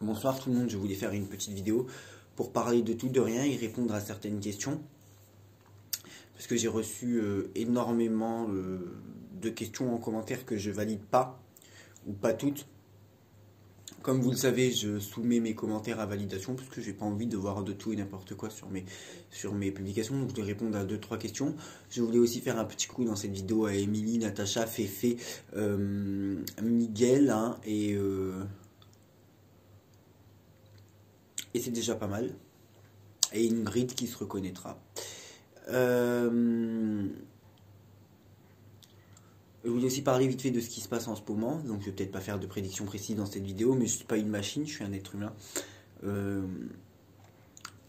Bonsoir tout le monde, je voulais faire une petite vidéo pour parler de tout, de rien et répondre à certaines questions. Parce que j'ai reçu énormément de questions en commentaire que je valide pas, ou pas toutes. Comme vous le savez, je soumets mes commentaires à validation parce que j'ai pas envie de voir de tout et n'importe quoi sur mes publications. Donc je vais répondre à 2-3 questions. Je voulais aussi faire un petit coup dans cette vidéo à Émilie, Natacha, Féfé, Miguel et c'est déjà pas mal. Et Ingrid qui se reconnaîtra. Je voulais aussi parler vite fait de ce qui se passe en ce moment. Donc je vais peut-être pas faire de prédictions précises dans cette vidéo, mais je suis pas une machine, je suis un être humain.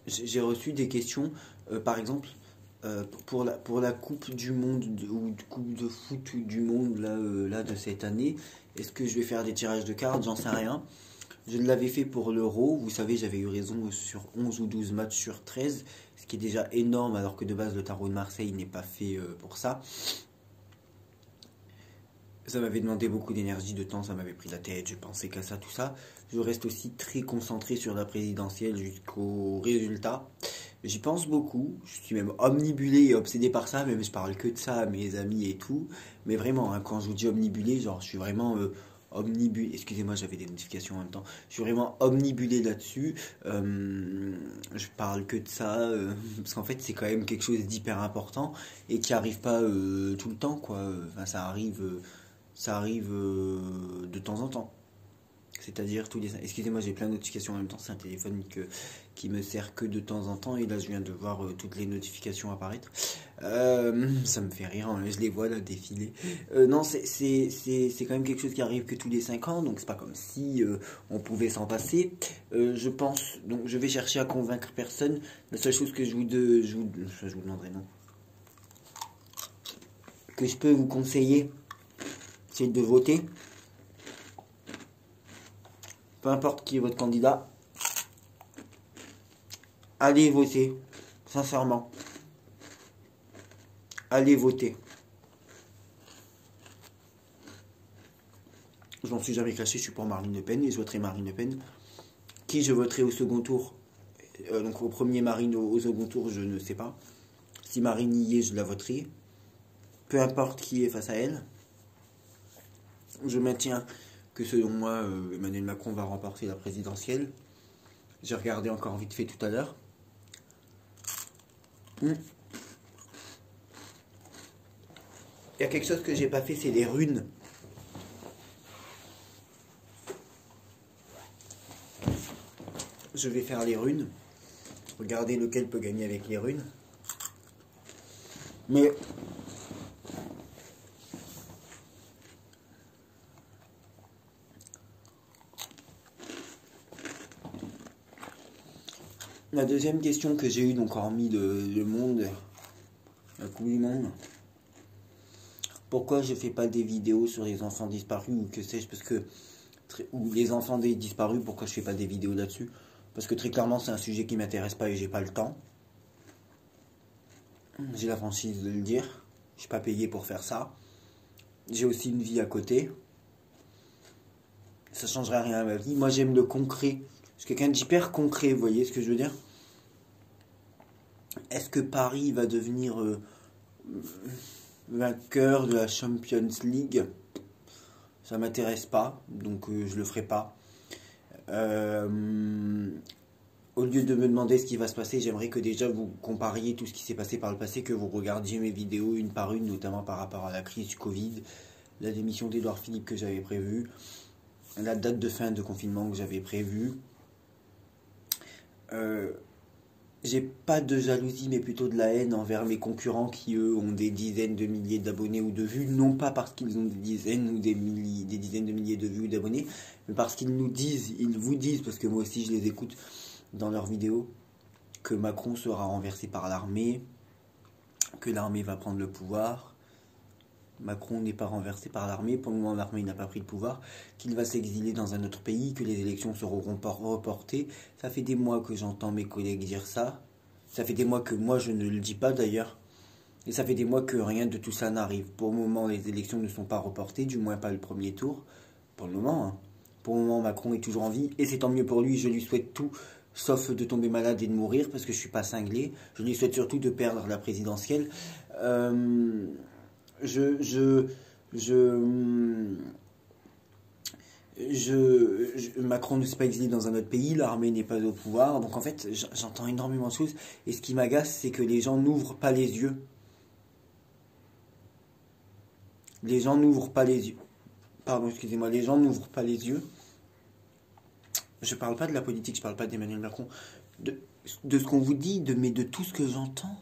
J'ai reçu des questions, par exemple, pour la Coupe du Monde ou Coupe de foot du monde là de cette année. Est-ce que je vais faire des tirages de cartes? J'en sais rien. Je l'avais fait pour l'Euro, vous savez, j'avais eu raison sur 11 ou 12 matchs sur 13, ce qui est déjà énorme alors que de base le tarot de Marseille n'est pas fait pour ça. Ça m'avait demandé beaucoup d'énergie, de temps, ça m'avait pris la tête, je pensais qu'à ça, tout ça. Je reste aussi très concentré sur la présidentielle jusqu'au résultat. J'y pense beaucoup, je suis même omnibulé et obsédé par ça, même je parle que de ça à mes amis et tout. Mais vraiment, hein, quand je vous dis omnibulé, genre je suis vraiment... omnibulé, excusez-moi, j'avais des notifications en même temps. Je suis vraiment omnibulé là-dessus. Je parle que de ça parce qu'en fait, c'est quand même quelque chose d'hyper important et qui arrive pas tout le temps, quoi. Enfin, ça arrive de temps en temps. C'est-à-dire tous les... Excusez-moi, j'ai plein de notifications en même temps. C'est un téléphone qui me sert que de temps en temps. Et là, je viens de voir toutes les notifications apparaître. Ça me fait rire, hein, je les vois là défiler. Non, c'est quand même quelque chose qui arrive que tous les 5 ans. Donc, c'est pas comme si on pouvait s'en passer. Je pense... Donc, je vais chercher à convaincre personne. La seule chose que je vous demanderai, non. Que je peux vous conseiller, c'est de voter. Peu importe qui est votre candidat, allez voter, sincèrement. Allez voter. Je m'en suis jamais caché, je suis pour Marine Le Pen et je voterai Marine Le Pen. Qui je voterai au second tour? Donc au premier Marine, au second tour, je ne sais pas. Si Marine y est, je la voterai. Peu importe qui est face à elle. Je maintiens que selon moi, Emmanuel Macron va remporter la présidentielle. J'ai regardé encore vite fait tout à l'heure. Il y a quelque chose que j'ai pas fait, c'est les runes. Je vais faire les runes. Regardez lequel peut gagner avec les runes. Mais... La deuxième question que j'ai eue, donc hormis le monde, la Coupe du Monde, pourquoi je fais pas des vidéos sur les enfants disparus ou que sais-je, parce que, ou les enfants des disparus, pourquoi je fais pas des vidéos là-dessus? Parce que très clairement c'est un sujet qui m'intéresse pas et j'ai pas le temps. J'ai la franchise de le dire, je suis pas payé pour faire ça. J'ai aussi une vie à côté. Ça changerait rien à ma vie. Moi j'aime le concret. Je suis quelqu'un d'hyper concret, vous voyez ce que je veux dire? Est-ce que Paris va devenir vainqueur de la Champions League? Ça m'intéresse pas, donc je le ferai pas. Au lieu de me demander ce qui va se passer, j'aimerais que déjà vous compariez tout ce qui s'est passé par le passé, que vous regardiez mes vidéos une par une, notamment par rapport à la crise du Covid, la démission d'Édouard Philippe que j'avais prévue, la date de fin de confinement que j'avais prévue. J'ai pas de jalousie, mais plutôt de la haine envers mes concurrents qui, eux, ont des dizaines de milliers d'abonnés ou de vues. Non pas parce qu'ils ont des dizaines ou des dizaines de milliers de vues ou d'abonnés, mais parce qu'ils nous disent, ils vous disent, parce que moi aussi je les écoute dans leurs vidéos, que Macron sera renversé par l'armée, que l'armée va prendre le pouvoir. Macron n'est pas renversé par l'armée, pour le moment l'armée n'a pas pris le pouvoir, qu'il va s'exiler dans un autre pays, que les élections seront reportées. Ça fait des mois que j'entends mes collègues dire ça. Ça fait des mois que moi je ne le dis pas d'ailleurs. Et ça fait des mois que rien de tout ça n'arrive. Pour le moment les élections ne sont pas reportées, du moins pas le premier tour. Pour le moment, hein. Pour le moment, Macron est toujours en vie, et c'est tant mieux pour lui, je lui souhaite tout, sauf de tomber malade et de mourir, parce que je suis pas cinglé. Je lui souhaite surtout de perdre la présidentielle. Je, je, je, Macron ne s'est pas exilé dans un autre pays, l'armée n'est pas au pouvoir, donc en fait, j'entends énormément de choses, et ce qui m'agace, c'est que les gens n'ouvrent pas les yeux. Les gens n'ouvrent pas les yeux. Pardon, excusez-moi, les gens n'ouvrent pas les yeux. Je parle pas de la politique, je parle pas d'Emmanuel Macron. De ce qu'on vous dit, mais de tout ce que j'entends.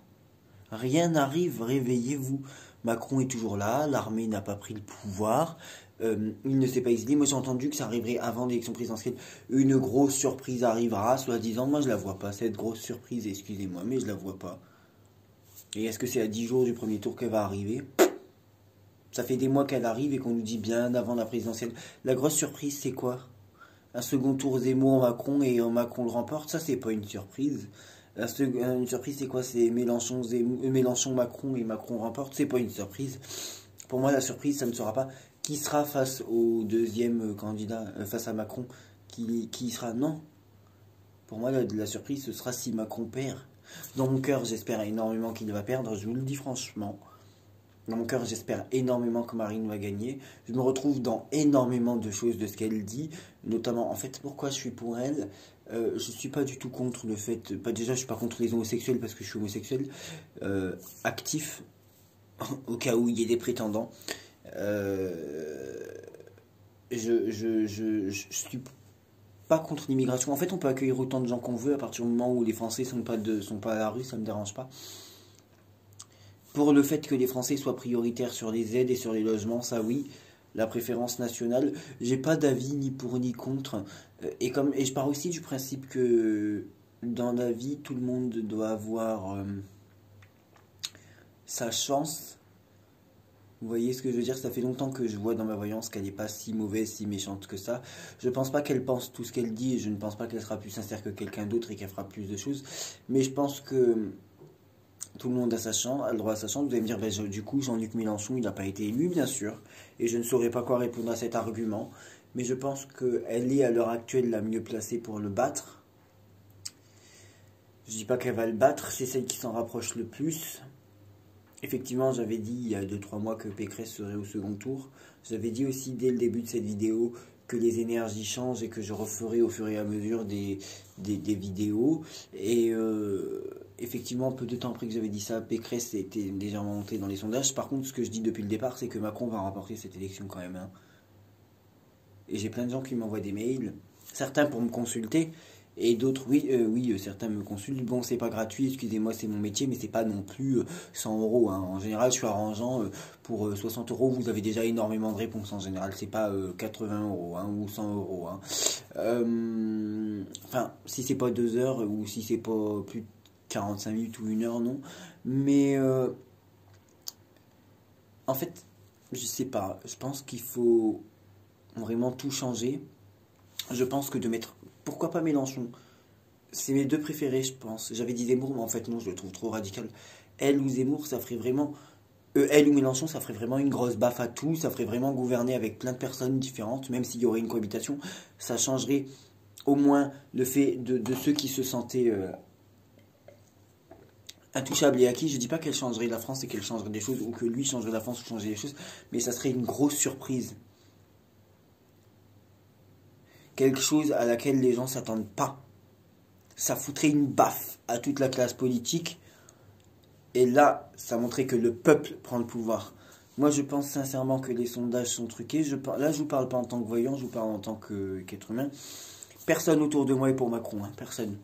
Rien n'arrive, réveillez-vous. Macron est toujours là, l'armée n'a pas pris le pouvoir, il ne s'est pas exilé. Moi j'ai entendu que ça arriverait avant l'élection présidentielle. Une grosse surprise arrivera, soi-disant. Moi je la vois pas, cette grosse surprise, excusez-moi, mais je la vois pas. Et est-ce que c'est à 10 jours du premier tour qu'elle va arriver? Ça fait des mois qu'elle arrive et qu'on nous dit bien avant la présidentielle. La grosse surprise c'est quoi? Un second tour Zemmour-Macron et Macron le remporte, ça c'est pas une surprise. Une surprise c'est quoi? C'est Mélenchon Macron et Macron remporte, c'est pas une surprise. Pour moi la surprise ça ne sera pas qui sera face au deuxième candidat, face à Macron, qui sera, non. Pour moi la surprise ce sera si Macron perd. Dans mon cœur j'espère énormément qu'il va perdre, je vous le dis franchement. Dans mon cœur, j'espère énormément que Marine va gagner. Je me retrouve dans énormément de choses de ce qu'elle dit, notamment, en fait, pourquoi je suis pour elle. Je suis pas du tout contre le fait, pas déjà, je suis pas contre les homosexuels parce que je suis homosexuel, actif, au cas où il y ait des prétendants. Je suis pas contre l'immigration. En fait, on peut accueillir autant de gens qu'on veut à partir du moment où les Français sont pas à la rue, ça me dérange pas. Pour le fait que les Français soient prioritaires sur les aides et sur les logements, ça oui, la préférence nationale. J'ai pas d'avis ni pour ni contre. Et je pars aussi du principe que dans la vie, tout le monde doit avoir sa chance. Vous voyez ce que je veux dire? Ça fait longtemps que je vois dans ma voyance qu'elle n'est pas si mauvaise, si méchante que ça. Je pense pas qu'elle pense tout ce qu'elle dit et je ne pense pas qu'elle sera plus sincère que quelqu'un d'autre et qu'elle fera plus de choses. Mais je pense que tout le monde a a le droit à sa chance. Vous allez me dire, ben, du coup, Jean-Luc Mélenchon, il n'a pas été élu, bien sûr. Et je ne saurais pas quoi répondre à cet argument. Mais je pense qu'elle est à l'heure actuelle la mieux placée pour le battre. Je dis pas qu'elle va le battre, c'est celle qui s'en rapproche le plus. Effectivement, j'avais dit il y a 2-3 mois que Pécresse serait au second tour. J'avais dit aussi dès le début de cette vidéo que les énergies changent et que je referai au fur et à mesure des vidéos. Et effectivement, peu de temps après que j'avais dit ça, Pécresse était légèrement montée dans les sondages. Par contre, ce que je dis depuis le départ, c'est que Macron va remporter cette élection quand même. Hein. Et j'ai plein de gens qui m'envoient des mails, certains pour me consulter, et d'autres, oui, certains me consultent. Bon, c'est pas gratuit, excusez-moi, c'est mon métier, mais c'est pas non plus 100 euros. Hein. En général, je suis arrangeant. Pour 60 euros, vous avez déjà énormément de réponses. En général, c'est pas 80 euros hein, ou 100 euros. Hein. Enfin, si c'est pas 2 heures ou si c'est pas plus de 45 minutes ou 1 heure, non. Mais en fait, je sais pas. Je pense qu'il faut vraiment tout changer. Je pense que de mettre... Pourquoi pas Mélenchon? C'est mes deux préférés, je pense. J'avais dit Zemmour, mais en fait non, je le trouve trop radical. Elle ou Zemmour, ça ferait vraiment... elle ou Mélenchon, ça ferait vraiment une grosse baffe à tout. Ça ferait vraiment gouverner avec plein de personnes différentes, même s'il y aurait une cohabitation. Ça changerait au moins le fait de ceux qui se sentaient intouchables et acquis. Je dis pas qu'elle changerait la France et qu'elle changerait des choses, ou que lui changerait la France ou changerait des choses, mais ça serait une grosse surprise. Quelque chose à laquelle les gens s'attendent pas. Ça foutrait une baffe à toute la classe politique. Et là, ça montrait que le peuple prend le pouvoir. Moi, je pense sincèrement que les sondages sont truqués. Là, je vous parle pas en tant que voyant, je vous parle en tant qu'être humain. Personne autour de moi est pour Macron, hein, personne.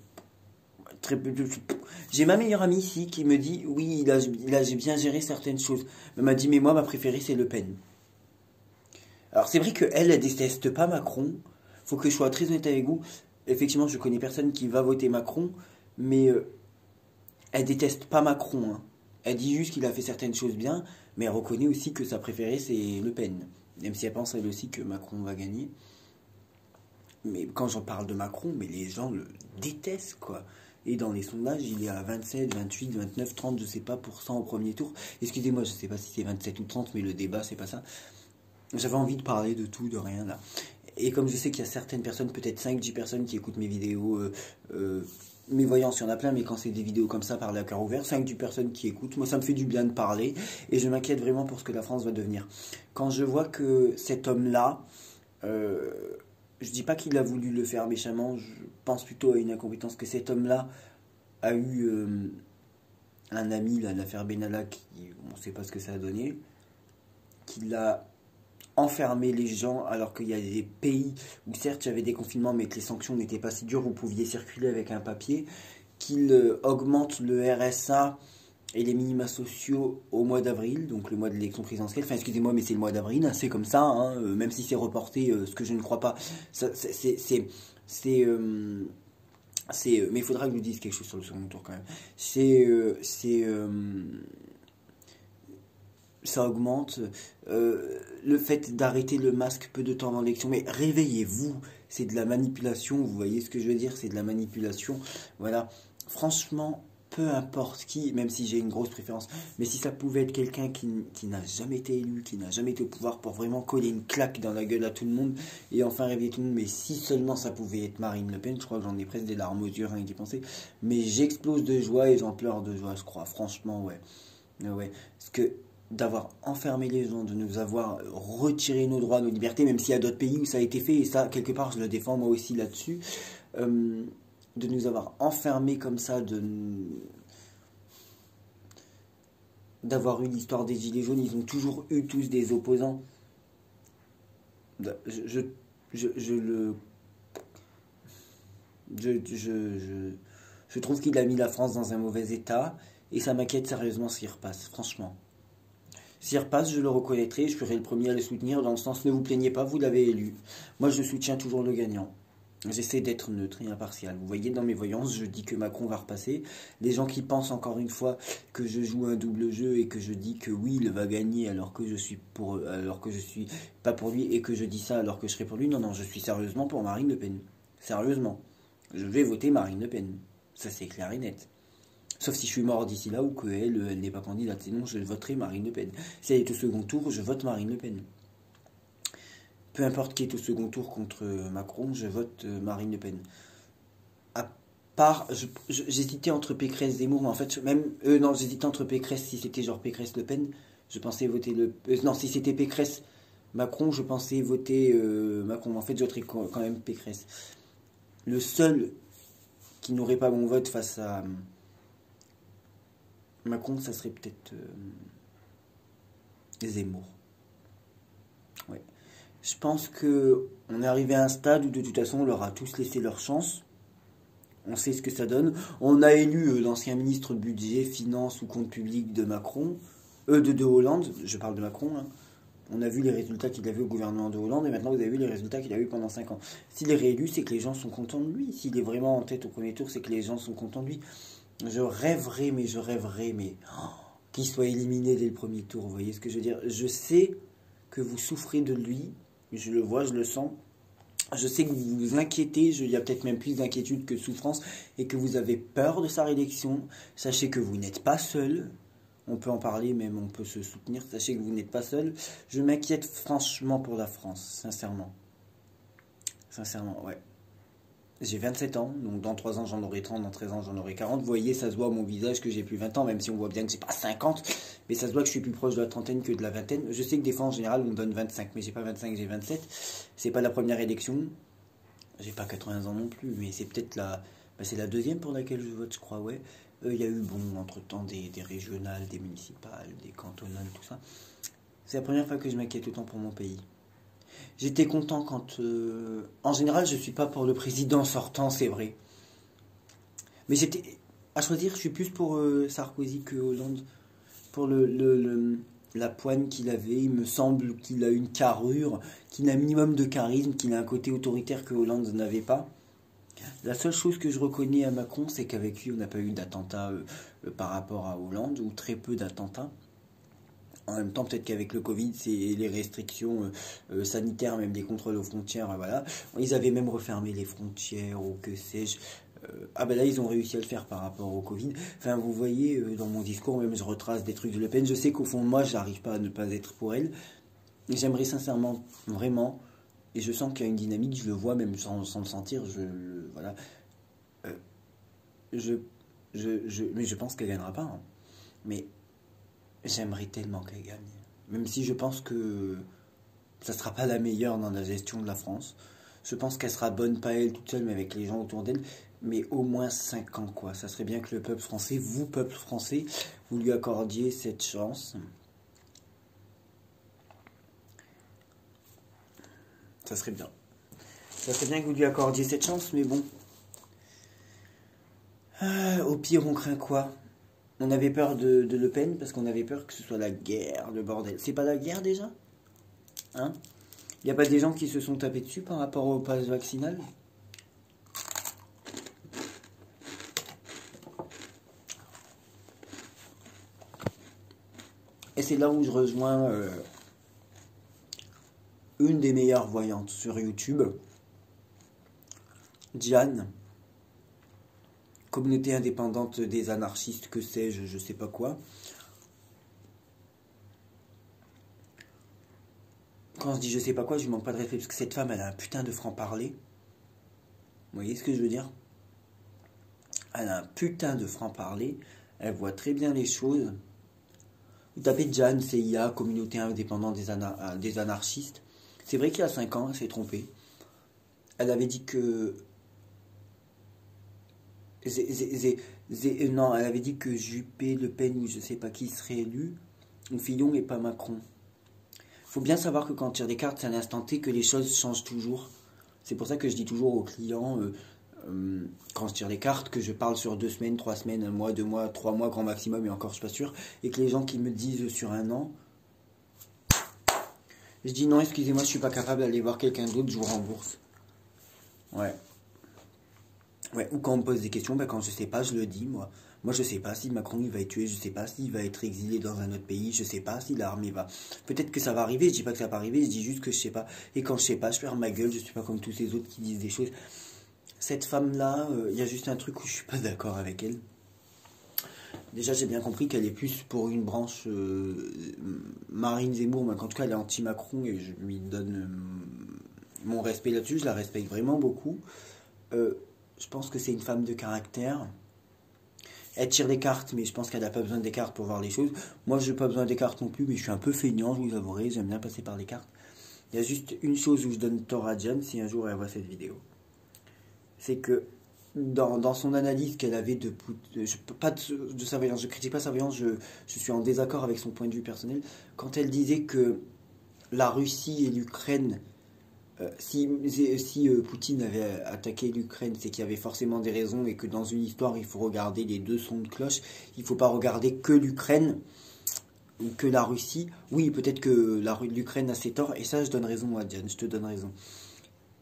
J'ai ma meilleure amie ici qui me dit, oui, là j'ai bien géré certaines choses. Elle m'a dit, mais moi, ma préférée, c'est Le Pen. Alors, c'est vrai elle déteste pas Macron. Faut que je sois très honnête avec vous. Effectivement, je connais personne qui va voter Macron, mais elle déteste pas Macron. Hein. Elle dit juste qu'il a fait certaines choses bien, mais elle reconnaît aussi que sa préférée c'est Le Pen. Même si elle pense elle aussi que Macron va gagner. Mais quand j'en parle de Macron, mais les gens le détestent quoi. Et dans les sondages, il est à 27, 28, 29, 30, je sais pas, % au premier tour. Excusez-moi, je sais pas si c'est 27 ou 30, mais le débat, c'est pas ça. J'avais envie de parler de tout, de rien là. Et comme je sais qu'il y a certaines personnes, peut-être 5-10 personnes qui écoutent mes vidéos, mes voyances, il y en a plein, mais quand c'est des vidéos comme ça, parler à cœur ouvert, 5-10 personnes qui écoutent, moi ça me fait du bien de parler, et je m'inquiète vraiment pour ce que la France va devenir. Quand je vois que cet homme-là, euh, je dis pas qu'il a voulu le faire méchamment, je pense plutôt à une incompétence, que cet homme-là a eu un ami, là, l'affaire Benalla, qui, on ne sait pas ce que ça a donné, qu'il a enfermé les gens alors qu'il y a des pays où certes il y avait des confinements mais que les sanctions n'étaient pas si dures, vous pouviez circuler avec un papier, qu'il augmente le RSA et les minima sociaux au mois d'avril, donc le mois de l'élection présidentielle, enfin excusez-moi mais c'est le mois d'avril, hein, c'est comme ça, hein, même si c'est reporté, ce que je ne crois pas, c'est mais il faudra que je vous dise quelque chose sur le second tour quand même. Ça augmente. Le fait d'arrêter le masque peu de temps avant l'élection, mais réveillez-vous, c'est de la manipulation, vous voyez ce que je veux dire, c'est de la manipulation. Voilà, franchement, peu importe qui, même si j'ai une grosse préférence, mais si ça pouvait être quelqu'un qui n'a jamais été élu, qui n'a jamais été au pouvoir pour vraiment coller une claque dans la gueule à tout le monde et enfin réveiller tout le monde, mais si seulement ça pouvait être Marine Le Pen, je crois que j'en ai presque des larmes aux yeux rien qu'y penser, mais j'explose de joie et j'en pleure de joie, je crois, franchement, ouais. Ouais, parce que d'avoir enfermé les gens, de nous avoir retiré nos droits, nos libertés, même s'il y a d'autres pays où ça a été fait, et ça, quelque part, je le défends moi aussi là-dessus, euh, de nous avoir enfermés comme ça, d'avoir eu l'histoire des Gilets jaunes, ils ont toujours eu tous des opposants. Je, je, je le... Je trouve qu'il a mis la France dans un mauvais état, et ça m'inquiète sérieusement s'il repasse, franchement. S'il repasse, je le reconnaîtrai, je serai le premier à le soutenir, dans le sens ne vous plaignez pas, vous l'avez élu. Moi, je soutiens toujours le gagnant. J'essaie d'être neutre et impartial. Vous voyez, dans mes voyances, je dis que Macron va repasser. Les gens qui pensent encore une fois que je joue un double jeu et que je dis que oui, il va gagner alors que je suis pas pour lui et que je dis ça alors que je serai pour lui. Non, non, je suis sérieusement pour Marine Le Pen. Sérieusement. Je vais voter Marine Le Pen. Ça, c'est clair et net. Sauf si je suis mort d'ici là ou qu'elle elle n'est pas candidate. Sinon, je voterai Marine Le Pen. Si elle est au second tour, je vote Marine Le Pen. Peu importe qui est au second tour contre Macron, je vote Marine Le Pen. À part, j'hésitais entre Pécresse et Zemmour, mais en fait, même. Non, j'hésitais entre Pécresse, si c'était genre Pécresse-Le Pen, je pensais voter le. Non, si c'était Pécresse-Macron, je pensais voter Macron. En fait, je voterais quand même Pécresse. Le seul qui n'aurait pas mon vote face à Macron, ça serait peut-être Zemmour. Ouais. Je pense que on est arrivé à un stade où de toute façon on leur a tous laissé leur chance. On sait ce que ça donne. On a élu l'ancien ministre budget, finance ou compte public de Macron, de Hollande, je parle de Macron. Hein. On a vu les résultats qu'il avait au gouvernement de Hollande et maintenant vous avez vu les résultats qu'il a eu pendant 5 ans. S'il est réélu, c'est que les gens sont contents de lui. S'il est vraiment en tête au premier tour, c'est que les gens sont contents de lui. Je rêverais, mais qu'il soit éliminé dès le premier tour. Vous voyez ce que je veux dire? Je sais que vous souffrez de lui. Je le vois, je le sens. Je sais que vous vous inquiétez. Il y a peut-être même plus d'inquiétude que de souffrance et que vous avez peur de sa réélection. Sachez que vous n'êtes pas seul. On peut en parler, même on peut se soutenir. Sachez que vous n'êtes pas seul. Je m'inquiète franchement pour la France, sincèrement. Sincèrement, ouais. J'ai 27 ans, donc dans 3 ans j'en aurai 30, dans 13 ans j'en aurai 40. Vous voyez, ça se voit à mon visage que j'ai plus 20 ans, même si on voit bien que j'ai pas 50. Mais ça se voit que je suis plus proche de la trentaine que de la vingtaine. Je sais que des fois en général on me donne 25, mais j'ai pas 25, j'ai 27. C'est pas la première élection. J'ai pas 80 ans non plus, mais c'est peut-être c'est la deuxième pour laquelle je vote, je crois, ouais. Il y a eu, bon, entre-temps des régionales, des municipales, des cantonales, tout ça. C'est la première fois que je m'inquiète autant pour mon pays. J'étais content quand... En général, je suis pas pour le président sortant, c'est vrai. Mais j'étais... À choisir, je suis plus pour Sarkozy que Hollande. Pour la poigne qu'il avait, il me semble qu'il a une carrure, qu'il a un minimum de charisme, qu'il a un côté autoritaire que Hollande n'avait pas. La seule chose que je reconnais à Macron, c'est qu'avec lui, on n'a pas eu d'attentat par rapport à Hollande, ou très peu d'attentats. En même temps, peut-être qu'avec le Covid, c'est les restrictions sanitaires, même des contrôles aux frontières, voilà. Ils avaient même refermé les frontières, ou que sais-je. Ah ben là, ils ont réussi à le faire par rapport au Covid. Enfin, vous voyez, dans mon discours, même je retrace des trucs de Le Pen. Je sais qu'au fond de moi, j'arrive pas à ne pas être pour elle. J'aimerais sincèrement, vraiment, Et je sens qu'il y a une dynamique, je le vois même sans le sentir. Voilà. Euh, je, mais je pense qu'elle gagnera pas, hein. Mais j'aimerais tellement qu'elle gagne. Même si je pense que ça sera pas la meilleure dans la gestion de la France. Je pense qu'elle sera bonne, pas elle toute seule, mais avec les gens autour d'elle. Mais au moins 5 ans, quoi. Ça serait bien que le peuple français, vous, peuple français, vous lui accordiez cette chance. Ça serait bien. Ça serait bien que vous lui accordiez cette chance, mais bon. Au pire, on craint quoi? On avait peur de Le Pen parce qu'on avait peur que ce soit la guerre, le bordel. C'est pas la guerre déjà? Hein? Il n'y a pas des gens qui se sont tapés dessus par rapport au pass vaccinal? Et c'est là où je rejoins une des meilleures voyantes sur YouTube, Diane, communauté indépendante des anarchistes, que sais-je, je sais pas quoi. Quand je dis je sais pas quoi, je lui manque pas de respect parce que cette femme, elle a un putain de franc-parler. Vous voyez ce que je veux dire? Elle a un putain de franc-parler. Elle voit très bien les choses. Vous tapez Diane, CIA, communauté indépendante des anarchistes. C'est vrai qu'il y a 5 ans, elle s'est trompée. Elle avait dit que... Non, elle avait dit que Juppé, Le Pen ou je sais pas qui serait élu. Ou Fillon et pas Macron. Faut bien savoir que quand on tire des cartes, c'est à l'instant T que les choses changent toujours. C'est pour ça que je dis toujours aux clients, quand je tire des cartes, que je parle sur 2 semaines, 3 semaines, 1 mois, 2 mois, 3 mois grand maximum, et encore je suis pas sûr. Et que les gens qui me disent sur 1 an, je dis non, excusez-moi, je suis pas capable d'aller voir quelqu'un d'autre, je vous rembourse. Ouais. Ouais, ou quand on me pose des questions, ben quand je sais pas, je le dis, moi. Moi, je sais pas si Macron il va être tué, je sais pas s'il va être exilé dans un autre pays, je sais pas si l'armée va. Peut-être que ça va arriver, je dis pas que ça va pas arriver, je dis juste que je sais pas. Et quand je sais pas, je ferme ma gueule, je suis pas comme tous ces autres qui disent des choses. Cette femme-là, il y a juste un truc où je suis pas d'accord avec elle. Déjà, j'ai bien compris qu'elle est plus pour une branche Marine Zemmour, mais en tout cas, elle est anti-Macron et je lui donne mon respect là-dessus, je la respecte vraiment beaucoup. Je pense que c'est une femme de caractère. Elle tire des cartes, mais je pense qu'elle n'a pas besoin des cartes pour voir les choses. Moi, je n'ai pas besoin des cartes non plus, mais je suis un peu feignant, je vous avouerai, j'aime bien passer par les cartes. Il y a juste une chose où je donne tort à Diane, si un jour elle voit cette vidéo. C'est que dans son analyse qu'elle avait pas de sa voyance, je critique pas sa voyance, je suis en désaccord avec son point de vue personnel. Quand elle disait que la Russie et l'Ukraine, si Poutine avait attaqué l'Ukraine, c'est qu'il y avait forcément des raisons et que dans une histoire, il faut regarder les deux sons de cloche. Il ne faut pas regarder que l'Ukraine ou que la Russie. Oui, peut-être que l'Ukraine a ses torts et ça, je donne raison à Diane, je te donne raison.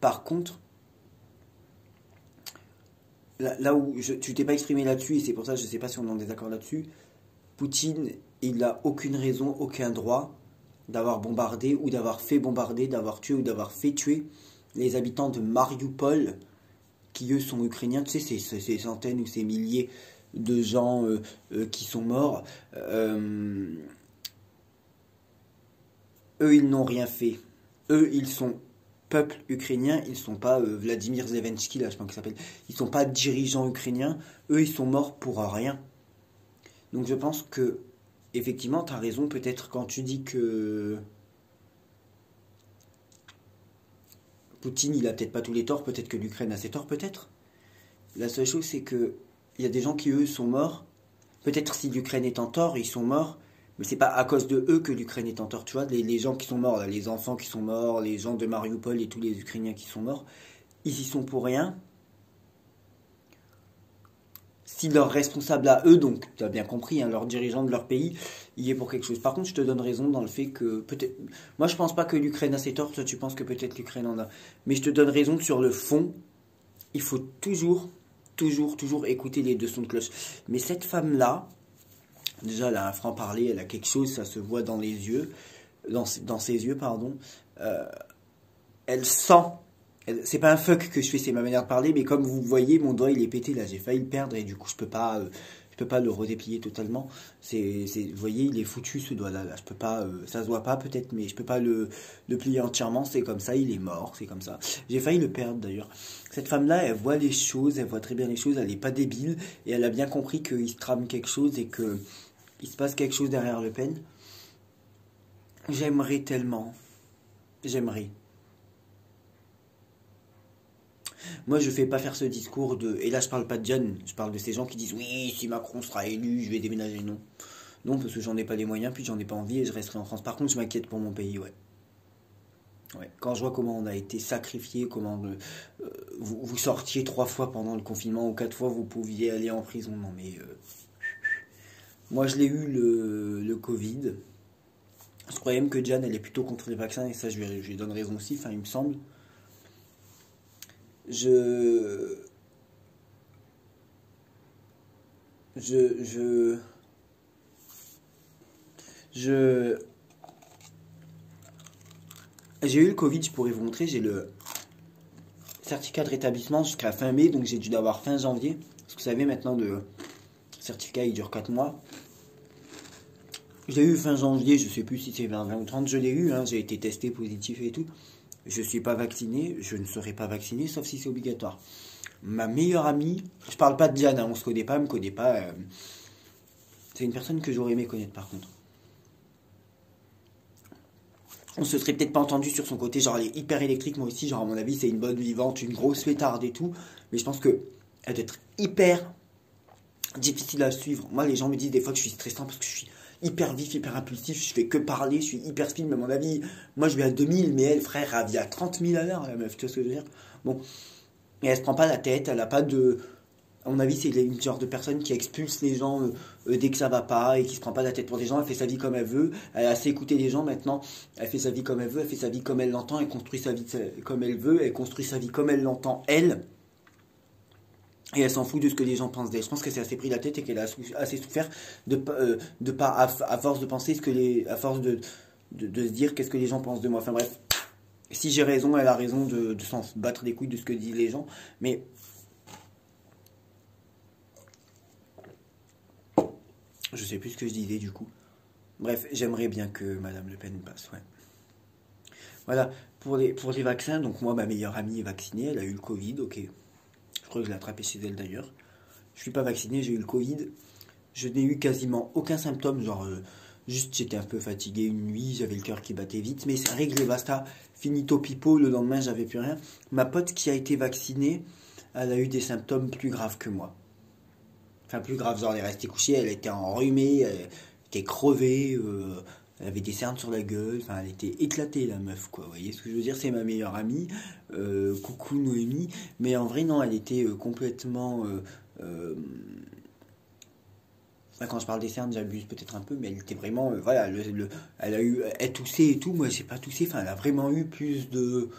Par contre, là où tu t'es pas exprimé là-dessus et c'est pour ça que je ne sais pas si on est en désaccord là-dessus, Poutine, il n'a aucune raison, aucun droit d'avoir bombardé ou d'avoir fait bombarder, d'avoir tué ou d'avoir fait tuer les habitants de Mariupol, qui eux sont ukrainiens. Tu sais, ces centaines ou ces milliers de gens qui sont morts. Eux, ils n'ont rien fait. Eux, ils sont peuple ukrainien, ils sont pas Vladimir Zelensky, là, je pense qu'il s'appelle. Ils sont pas dirigeants ukrainiens. Eux, ils sont morts pour rien. Donc je pense que effectivement, tu as raison, peut-être quand tu dis que Poutine, il a peut-être pas tous les torts, peut-être que l'Ukraine a ses torts, peut-être. La seule chose, c'est que il y a des gens qui, eux, sont morts. Peut-être si l'Ukraine est en tort, ils sont morts, mais c'est pas à cause de eux que l'Ukraine est en tort, tu vois. Les gens qui sont morts, là, les enfants qui sont morts, les gens de Mariupol et tous les Ukrainiens qui sont morts, ils y sont pour rien. Si leur responsable à eux, donc tu as bien compris, hein, leur dirigeant de leur pays, y est pour quelque chose. Par contre, je te donne raison dans le fait que peut-être. Moi, je pense pas que l'Ukraine a ses torts, toi tu penses que peut-être l'Ukraine en a. Mais je te donne raison que sur le fond, il faut toujours écouter les deux sons de cloche. Mais cette femme-là, déjà, elle a un franc-parler, elle a quelque chose, ça se voit dans les yeux, dans ses yeux, pardon. Elle sent. C'est pas un fuck que je fais, c'est ma manière de parler, mais comme vous voyez, mon doigt il est pété là, j'ai failli le perdre et du coup je peux pas peux pas le redéplier totalement. Vous voyez, il est foutu ce doigt-là. Là. Je peux pas, ça se voit pas peut-être, mais je peux pas le plier entièrement. C'est comme ça, il est mort, c'est comme ça. J'ai failli le perdre d'ailleurs. Cette femme-là, elle voit les choses, elle voit très bien les choses, elle est pas débile et elle a bien compris qu'il se trame quelque chose et que il se passe quelque chose derrière Le Pen. J'aimerais tellement, j'aimerais. Moi, je fais pas faire ce discours de. Et là, je parle pas de John, je parle de ces gens qui disent oui, si Macron sera élu, je vais déménager. Non. Non, parce que j'en ai pas les moyens, puis j'en ai pas envie et je resterai en France. Par contre, je m'inquiète pour mon pays, ouais. Ouais. Quand je vois comment on a été sacrifié, vous sortiez 3 fois pendant le confinement ou 4 fois, vous pouviez aller en prison. Non, mais. Moi, je l'ai eu le Covid. Je croyais même que Jeanne, elle est plutôt contre les vaccins, et ça, je lui donne raison aussi, enfin, il me semble. Je. Je. Je. Je. J'ai eu le Covid, je pourrais vous montrer, j'ai le certificat de rétablissement jusqu'à fin mai, donc j'ai dû l'avoir fin janvier. Parce que vous savez, maintenant, le certificat, il dure 4 mois. Je l'ai eu fin janvier, je sais plus si c'est 20 ou 30, je l'ai eu, hein, j'ai été testé positif et tout. Je ne suis pas vacciné, je ne serai pas vacciné, sauf si c'est obligatoire. Ma meilleure amie, je parle pas de Diane, hein, on se connaît pas, elle me connaît pas. C'est une personne que j'aurais aimé connaître par contre. On se serait peut-être pas entendu sur son côté, genre elle est hyper électrique, moi aussi, genre à mon avis c'est une bonne vivante, une grosse fêtarde et tout. Mais je pense que elle doit être hyper difficile à suivre. Moi les gens me disent des fois que je suis stressant parce que je suis hyper vif, hyper impulsif, je fais que parler, je suis hyper speed, mais à mon avis, moi je vais à 2000, mais elle, frère, elle vit à 30 000 à l'heure, la meuf, tu vois ce que je veux dire? Bon, et elle se prend pas la tête, elle a pas de. À mon avis, c'est le genre de personne qui expulse les gens dès que ça va pas et qui se prend pas la tête pour des gens, elle fait sa vie comme elle veut, elle a assez écouté les gens maintenant, elle fait sa vie comme elle veut, elle fait sa vie comme elle l'entend, elle construit sa vie comme elle veut, elle construit sa vie comme elle l'entend, elle. Et elle s'en fout de ce que les gens pensent d'elle. Je pense qu'elle s'est assez pris la tête et qu'elle a assez souffert de pas à force de penser à force de se dire qu'est-ce que les gens pensent de moi. Enfin bref, si j'ai raison, elle a raison de s'en battre les couilles de ce que disent les gens. Mais je sais plus ce que je disais du coup. Bref, j'aimerais bien que Madame Le Pen passe, ouais. Voilà, pour les vaccins, donc moi, ma meilleure amie est vaccinée, elle a eu le Covid, ok. Je crois que je l'ai attrapé chez elle d'ailleurs. Je suis pas vacciné, j'ai eu le Covid. Je n'ai eu quasiment aucun symptôme, genre juste j'étais un peu fatigué une nuit, j'avais le cœur qui battait vite, mais c'est réglé, basta, finito pipo, le lendemain j'avais plus rien. Ma pote qui a été vaccinée, elle a eu des symptômes plus graves que moi. Enfin plus graves, genre elle est restée couchée, elle était enrhumée, elle était crevée, elle avait des cernes sur la gueule, enfin elle était éclatée la meuf quoi, vous voyez ce que je veux dire, c'est ma meilleure amie, coucou Noémie, mais en vrai non, elle était complètement... quand je parle des cernes, j'abuse peut-être un peu, mais elle était vraiment, voilà, elle toussait et tout, moi j'ai pas toussé, enfin elle a vraiment eu plus de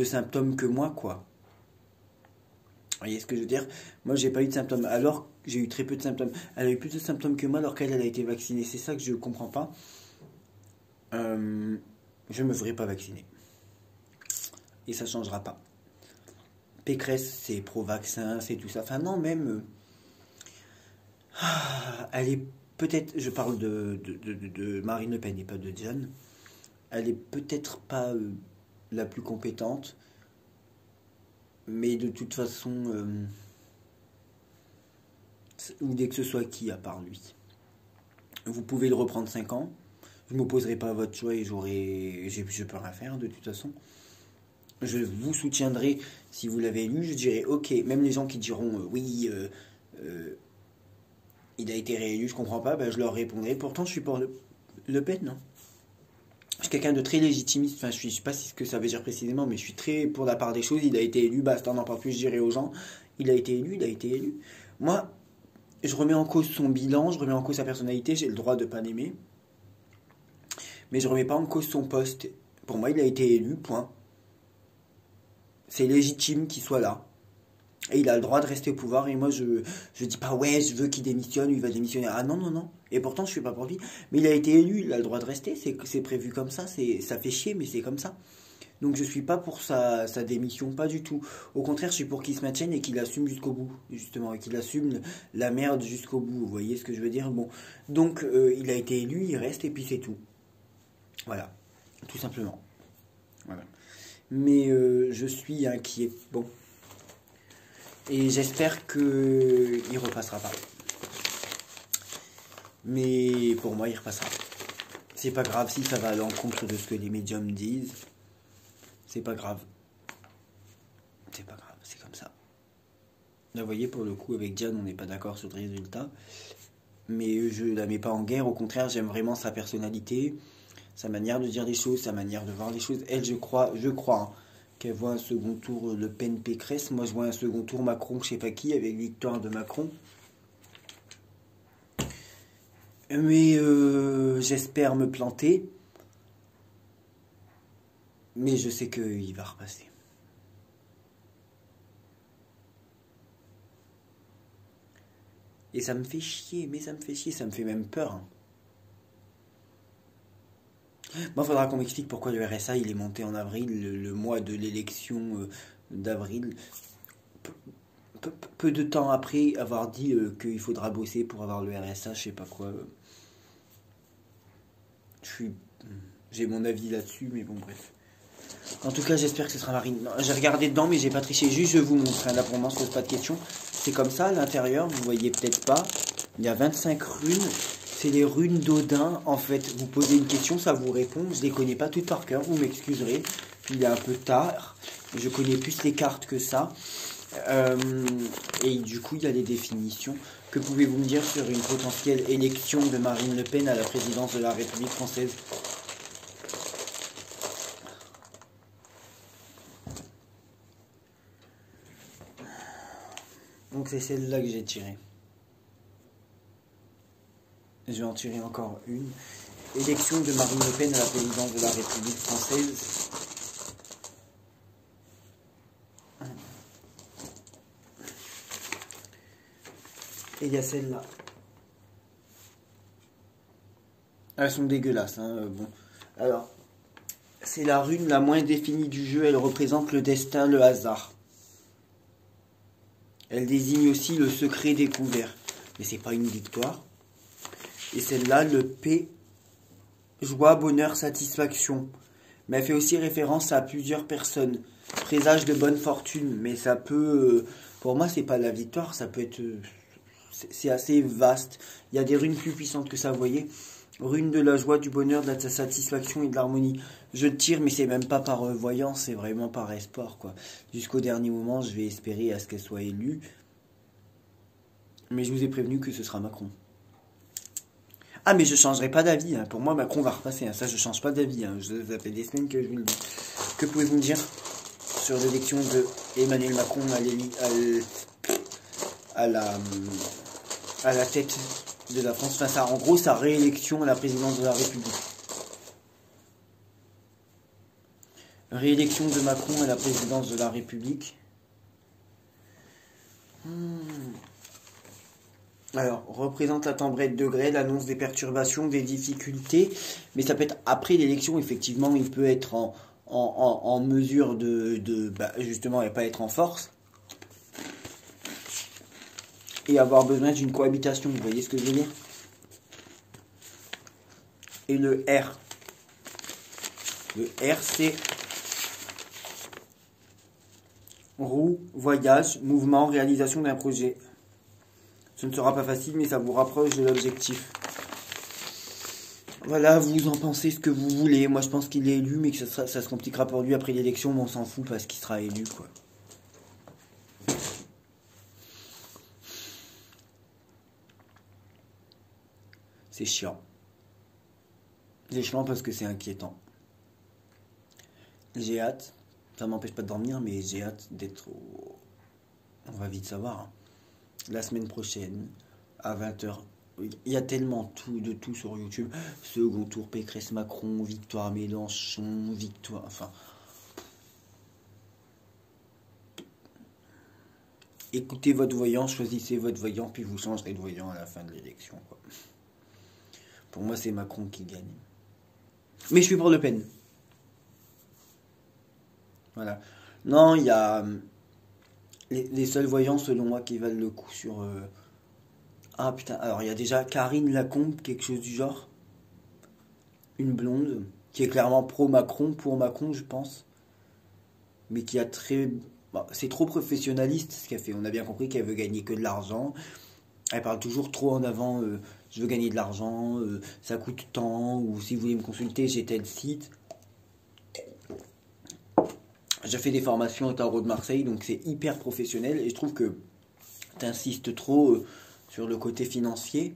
symptômes que moi quoi. Vous voyez ce que je veux dire? Moi j'ai pas eu de symptômes, alors que j'ai eu très peu de symptômes. Elle a eu plus de symptômes que moi alors qu'elle a été vaccinée, c'est ça que je comprends pas. Je me ferai pas vacciner. Et ça changera pas. Pécresse, c'est pro-vaccin, c'est tout ça. Enfin non, même... elle est peut-être... Je parle de Marine Le Pen et pas de Diane. Elle est peut-être pas la plus compétente. Mais de toute façon... ou dès que ce soit qui à part lui. Vous pouvez le reprendre 5 ans. Je ne m'opposerai pas à votre choix et je peux rien faire de toute façon. Je vous soutiendrai si vous l'avez élu. Je dirai ok, même les gens qui diront oui, il a été réélu, je comprends pas, ben, je leur répondrai. Pourtant, je suis pour Le Pen, non? Je suis quelqu'un de très légitimiste. Enfin, je sais pas ce que ça veut dire précisément, mais je suis très pour la part des choses. Il a été élu, basta, on n'en parle plus. Je dirai aux gens, il a été élu, il a été élu. Moi, je remets en cause son bilan, je remets en cause sa personnalité. J'ai le droit de pas l'aimer. Mais je remets pas en cause son poste. Pour moi, il a été élu, point. C'est légitime qu'il soit là. Et il a le droit de rester au pouvoir. Et moi, je dis pas, ouais, je veux qu'il démissionne, ou il va démissionner. Ah non, non, non. Et pourtant, je suis pas pour lui. Mais il a été élu, il a le droit de rester. C'est prévu comme ça. Ça fait chier, mais c'est comme ça. Donc je suis pas pour sa démission, pas du tout. Au contraire, je suis pour qu'il se maintienne et qu'il assume jusqu'au bout, justement, et qu'il assume la merde jusqu'au bout. Vous voyez ce que je veux dire? Bon, donc il a été élu, il reste et puis c'est tout. Voilà, tout simplement. Voilà. Mais je suis inquiet. Bon. Et j'espère qu'il repassera pas. Mais pour moi, il repassera. C'est pas grave si ça va à l'encontre de ce que les médiums disent. C'est pas grave. C'est pas grave, c'est comme ça. Là, vous voyez, pour le coup, avec Diane, on n'est pas d'accord sur le résultat. Mais je la mets pas en guerre. Au contraire, j'aime vraiment sa personnalité, sa manière de dire les choses, sa manière de voir les choses. Elle, je crois hein, qu'elle voit un second tour Le Pen-Pécresse. Moi, je vois un second tour Macron, je sais pas qui, avec victoire de Macron. Mais j'espère me planter. Mais je sais qu'il va repasser. Et ça me fait chier, mais ça me fait chier, ça me fait même peur. Moi, il faudra qu'on m'explique pourquoi le RSA il est monté en avril, le mois de l'élection d'avril. Peu de temps après avoir dit qu'il faudra bosser pour avoir le RSA, je sais pas quoi. J'ai mon avis là-dessus, mais bon, bref. En tout cas, j'espère que ce sera Marine. J'ai regardé dedans, mais j'ai pas triché. Juste, je vous montre. Là, pour moi, on se pose pas de questions. C'est comme ça, à l'intérieur, vous voyez peut-être pas. Il y a 25 runes. C'est les runes d'Odin. En fait, vous posez une question, ça vous répond. Je les connais pas toutes par cœur, vous m'excuserez. Il est un peu tard. Je connais plus les cartes que ça. Et du coup, il y a des définitions. Que pouvez-vous me dire sur une potentielle élection de Marine Le Pen à la présidence de la République française ? Donc c'est celle-là que j'ai tirée. Je vais en tirer encore une. Élection de Marine Le Pen à la présidence de la République française. Et il y a celle-là. Elles sont dégueulasses, hein, bon. Alors, c'est la rune la moins définie du jeu. Elle représente le destin, le hasard. Elle désigne aussi le secret découvert. Mais c'est pas une victoire. Et celle-là, le P, joie, bonheur, satisfaction. Mais elle fait aussi référence à plusieurs personnes. Présage de bonne fortune. Mais ça peut... pour moi, c'est pas la victoire. Ça peut être... c'est assez vaste. Il y a des runes plus puissantes que ça, vous voyez. Rune de la joie, du bonheur, de la satisfaction et de l'harmonie. Je tire, mais c'est même pas par voyance, c'est vraiment par espoir, quoi. Jusqu'au dernier moment, je vais espérer à ce qu'elle soit élue. Mais je vous ai prévenu que ce sera Macron. Ah, mais je changerai pas d'avis. Hein. Pour moi, Macron va repasser. Hein. Ça, je change pas d'avis. Hein. Ça fait des semaines que je vous le dis. Que pouvez-vous me dire sur l'élection de Emmanuel Macron à la tête de la France, enfin, en gros, sa réélection à la présidence de la République. Réélection de Macron à la présidence de la République. Alors, représente la tempête de grêle, annonce des perturbations, des difficultés, mais ça peut être après l'élection, effectivement, il peut être en mesure justement, et pas être en force, et avoir besoin d'une cohabitation, vous voyez ce que je veux dire? Et le R. Le R, c'est roue, voyage, mouvement, réalisation d'un projet. Ce ne sera pas facile, mais ça vous rapproche de l'objectif. Voilà, vous en pensez ce que vous voulez. Moi, je pense qu'il est élu, mais que ça se compliquera pour lui après l'élection, mais on s'en fout parce qu'il sera élu, quoi. C'est chiant. C'est chiant parce que c'est inquiétant. J'ai hâte. Ça m'empêche pas de dormir, mais j'ai hâte d'être au... On va vite savoir. Hein. La semaine prochaine, à 20h. Il y a tellement de tout sur YouTube. Second tour, Pécresse, Macron, victoire Mélenchon, victoire... Enfin... Écoutez votre voyant, choisissez votre voyant, puis vous changerez de voyant à la fin de l'élection, quoi. Pour moi, c'est Macron qui gagne. Mais je suis pour Le Pen. Voilà. Non, il y a les seuls voyants selon moi qui valent le coup sur... Ah putain, alors il y a déjà Karine Lacombe, quelque chose du genre, une blonde, qui est clairement pro-Macron, pour Macron je pense, mais qui a très... Bon, c'est trop professionnaliste ce qu'elle fait, on a bien compris qu'elle veut gagner que de l'argent, elle parle toujours trop en avant, je veux gagner de l'argent, ça coûte tant, ou si vous voulez me consulter, j'ai tel site. J'ai fait des formations au Tarot de Marseille, donc c'est hyper professionnel, et je trouve que t'insistes trop sur le côté financier,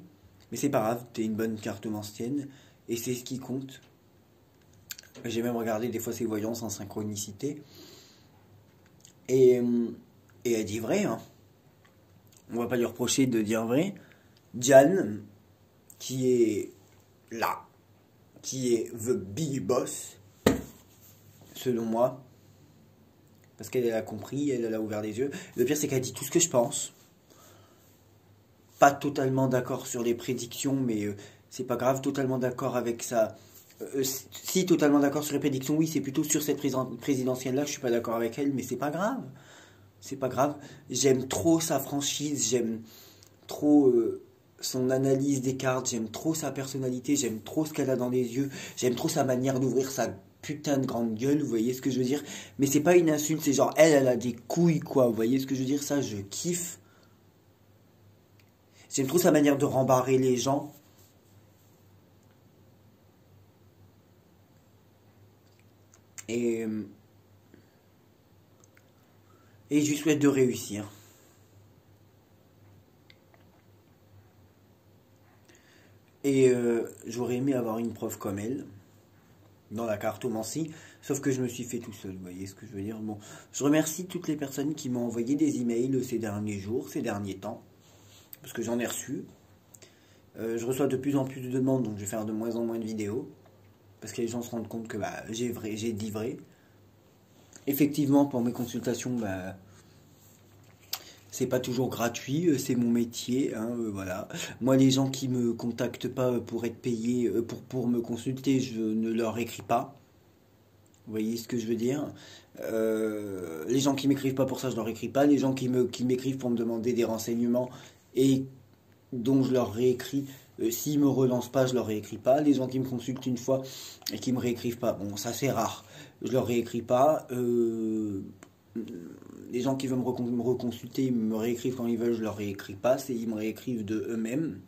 mais c'est pas grave, t'es une bonne carte ancienne, et c'est ce qui compte. J'ai même regardé des fois ses voyances en synchronicité, et, et elle dit vrai, hein. On va pas lui reprocher de dire vrai. Diane, qui est là, qui est the big boss, selon moi, parce qu'elle a compris, elle a ouvert les yeux. Le pire, c'est qu'elle dit tout ce que je pense. Pas totalement d'accord sur les prédictions, mais c'est pas grave, totalement d'accord avec ça. Si totalement d'accord sur les prédictions, oui, c'est plutôt sur cette présidentielle-là, je suis pas d'accord avec elle, mais c'est pas grave. C'est pas grave. J'aime trop sa franchise, j'aime trop son analyse des cartes, j'aime trop sa personnalité, j'aime trop ce qu'elle a dans les yeux, j'aime trop sa manière d'ouvrir sa putain de grande gueule, vous voyez ce que je veux dire? Mais c'est pas une insulte, c'est genre elle a des couilles quoi, vous voyez ce que je veux dire? Ça, je kiffe. J'aime trop sa manière de rembarrer les gens. Et, et je lui souhaite de réussir. Et j'aurais aimé avoir une prof comme elle, dans la cartomancie, sauf que je me suis fait tout seul, vous voyez ce que je veux dire? Bon, je remercie toutes les personnes qui m'ont envoyé des emails ces derniers jours, ces derniers temps, parce que j'en ai reçu. Je reçois de plus en plus de demandes, donc je vais faire de moins en moins de vidéos, parce que les gens se rendent compte que bah, j'ai dit vrai. Effectivement, pour mes consultations, bah, c'est pas toujours gratuit, c'est mon métier, hein, voilà. Moi, les gens qui me contactent pas pour être payés, pour me consulter, je ne leur écris pas. Vous voyez ce que je veux dire? Les gens qui m'écrivent pas pour ça, je leur écris pas. Les gens qui m'écrivent pour me demander des renseignements et dont je leur réécris, s'ils me relancent pas, je leur réécris pas. Les gens qui me consultent une fois et qui me réécrivent pas, bon, ça c'est rare. Je leur réécris pas. Les gens qui veulent me reconsulter, ils me réécrivent quand ils veulent, je leur réécris pas. Ils me réécrivent de eux-mêmes.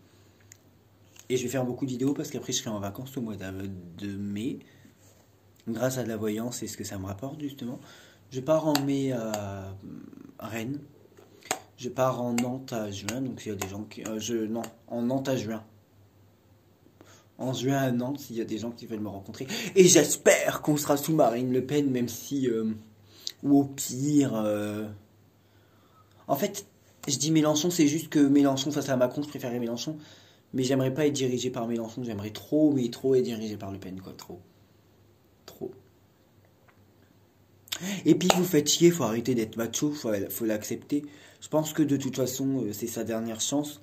Et je vais faire beaucoup de vidéos parce qu'après je serai en vacances au mois de mai. Grâce à de la voyance et ce que ça me rapporte justement. Je pars en mai à Rennes. Je pars en Nantes à juin. Donc s'il y a des gens qui... non, en Nantes à juin. En juin à Nantes, s'il y a des gens qui veulent me rencontrer. Et j'espère qu'on sera sous Marine Le Pen, même si... ou au pire... En fait, je dis Mélenchon, c'est juste que Mélenchon face à Macron, je préférais Mélenchon. Mais j'aimerais pas être dirigé par Mélenchon. J'aimerais trop, mais trop être dirigé par Le Pen, quoi. Trop. Trop. Et puis vous faites chier, faut arrêter d'être macho, faut l'accepter. Je pense que de toute façon, c'est sa dernière chance.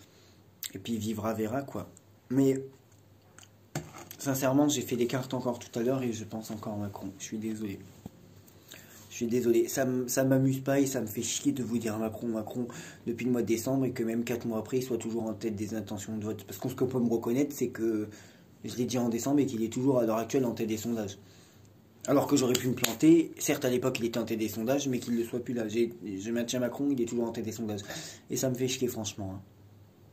Et puis vivra verra quoi. Mais sincèrement, j'ai fait des cartes encore tout à l'heure et je pense encore à Macron. Je suis désolé. Je suis désolé. Ça m'amuse pas et ça me fait chier de vous dire Macron, Macron depuis le mois de décembre et que même 4 mois après, il soit toujours en tête des intentions de vote. Parce que ce qu'on peut me reconnaître, c'est que je l'ai dit en décembre et qu'il est toujours à l'heure actuelle en tête des sondages. Alors que j'aurais pu me planter, certes à l'époque il était en tête des sondages, mais qu'il ne le soit plus là. Je maintiens Macron, il est toujours en tête des sondages. Et ça me fait chier franchement, hein.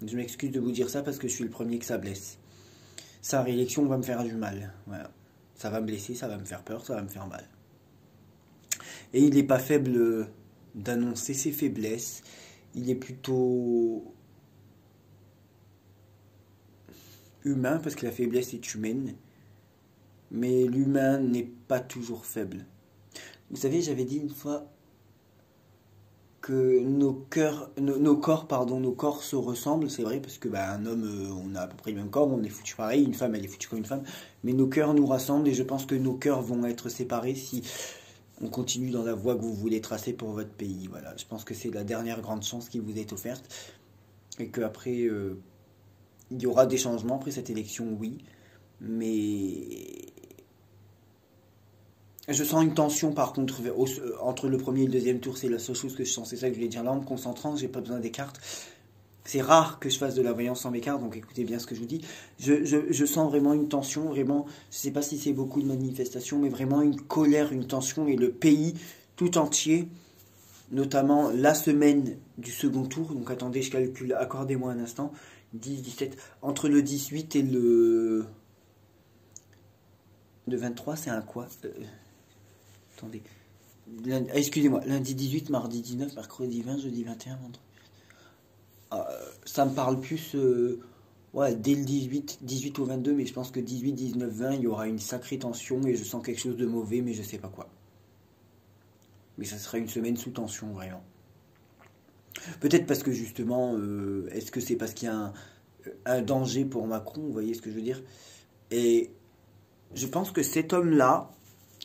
Je m'excuse de vous dire ça parce que je suis le premier que ça blesse. Sa réélection va me faire du mal. Voilà. Ça va me blesser, ça va me faire peur, ça va me faire mal. Et il n'est pas faible d'annoncer ses faiblesses. Il est plutôt humain parce que la faiblesse est humaine. Mais l'humain n'est pas toujours faible. Vous savez, j'avais dit une fois que nos corps se ressemblent, c'est vrai, parce que bah, un homme, on a à peu près le même corps, on est foutu pareil, une femme, elle est foutue comme une femme, mais nos cœurs nous rassemblent et je pense que nos cœurs vont être séparés si on continue dans la voie que vous voulez tracer pour votre pays. Voilà, je pense que c'est la dernière grande chance qui vous est offerte et qu'après, il y aura des changements après cette élection, oui, mais Je sens une tension par contre entre le premier et le deuxième tour, c'est la seule chose que je sens, c'est ça que je voulais dire là en me concentrant, j'ai pas besoin des cartes. C'est rare que je fasse de la voyance sans mes cartes, donc écoutez bien ce que je vous dis. Je sens vraiment une tension, vraiment, je sais pas si c'est beaucoup de manifestations, mais vraiment une colère, une tension, et le pays tout entier, notamment la semaine du second tour, donc attendez, je calcule, accordez-moi un instant, 10, 17, entre le 18 et le 23, c'est un quoi attendez, excusez-moi, lundi 18, mardi 19, mercredi 20, jeudi 21, vendredi. Ça me parle plus ouais, dès le 18 au 22, mais je pense que 18, 19, 20, il y aura une sacrée tension et je sens quelque chose de mauvais, mais je sais pas quoi. Mais ça sera une semaine sous tension, vraiment. Peut-être parce que justement, est-ce que c'est parce qu'il y a un danger pour Macron, vous voyez ce que je veux dire? Et je pense que cet homme-là,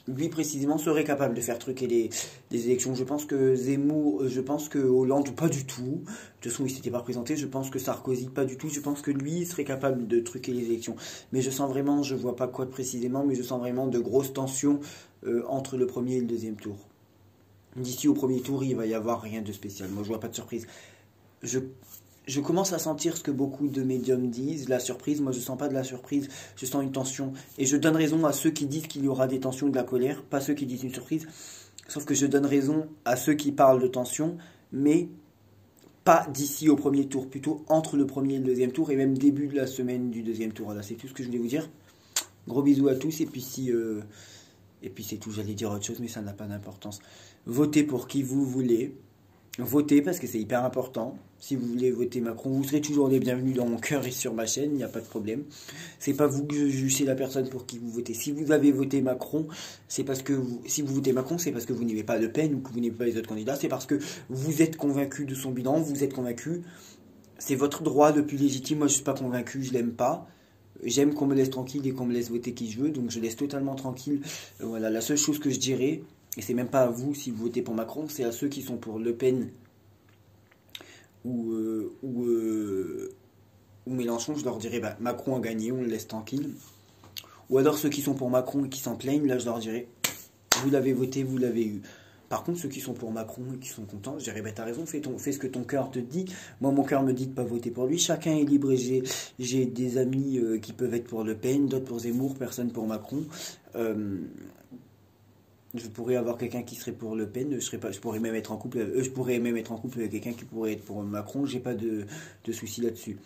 lui précisément, serait capable de faire truquer les élections. Je pense que Zemmour, je pense que Hollande, pas du tout. De toute façon, il s'était pas présenté. Je pense que Sarkozy, pas du tout. Je pense que lui serait capable de truquer les élections. Mais je sens vraiment, je vois pas quoi précisément, mais je sens vraiment de grosses tensions entre le premier et le deuxième tour. D'ici au premier tour, il va y avoir rien de spécial. Moi, je vois pas de surprise. Je, je commence à sentir ce que beaucoup de médiums disent, la surprise. Moi, je sens pas de la surprise, je sens une tension. Et je donne raison à ceux qui disent qu'il y aura des tensions ou de la colère, pas ceux qui disent une surprise. Sauf que je donne raison à ceux qui parlent de tension, mais pas d'ici au premier tour, plutôt entre le premier et le deuxième tour, et même début de la semaine du deuxième tour. Voilà, c'est tout ce que je voulais vous dire. Gros bisous à tous, et puis et puis c'est tout, j'allais dire autre chose, mais ça n'a pas d'importance. Votez pour qui vous voulez. Votez parce que c'est hyper important. Si vous voulez voter Macron, vous serez toujours les bienvenus dans mon cœur et sur ma chaîne, il n'y a pas de problème. C'est pas vous que je juge, c'est la personne pour qui vous votez. Si vous avez voté Macron, c'est parce que si vous votez Macron, c'est parce que vous n'aimez pas Le Pen ou que vous n'aimez pas les autres candidats. C'est parce que vous êtes convaincu de son bilan, vous êtes convaincu. C'est votre droit le plus légitime. Moi, je suis pas convaincu, je l'aime pas. J'aime qu'on me laisse tranquille et qu'on me laisse voter qui je veux, donc je laisse totalement tranquille. Voilà, la seule chose que je dirais, et c'est même pas à vous si vous votez pour Macron, c'est à ceux qui sont pour Le Pen ou, ou Mélenchon, je leur dirais bah, Macron a gagné, on le laisse tranquille. Ou alors ceux qui sont pour Macron et qui s'en plaignent, là je leur dirais vous l'avez voté, vous l'avez eu. Par contre, ceux qui sont pour Macron et qui sont contents, je dirais bah t'as raison, fais ce que ton cœur te dit. Moi, mon cœur me dit de pas voter pour lui. Chacun est libre et j'ai des amis qui peuvent être pour Le Pen, d'autres pour Zemmour, personne pour Macron. Je pourrais avoir quelqu'un qui serait pour Le Pen, je pourrais même être en couple, je pourrais même être en couple avec quelqu'un qui pourrait être pour Macron. J'ai pas de souci là-dessus.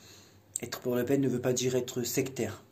Être pour Le Pen ne veut pas dire être sectaire.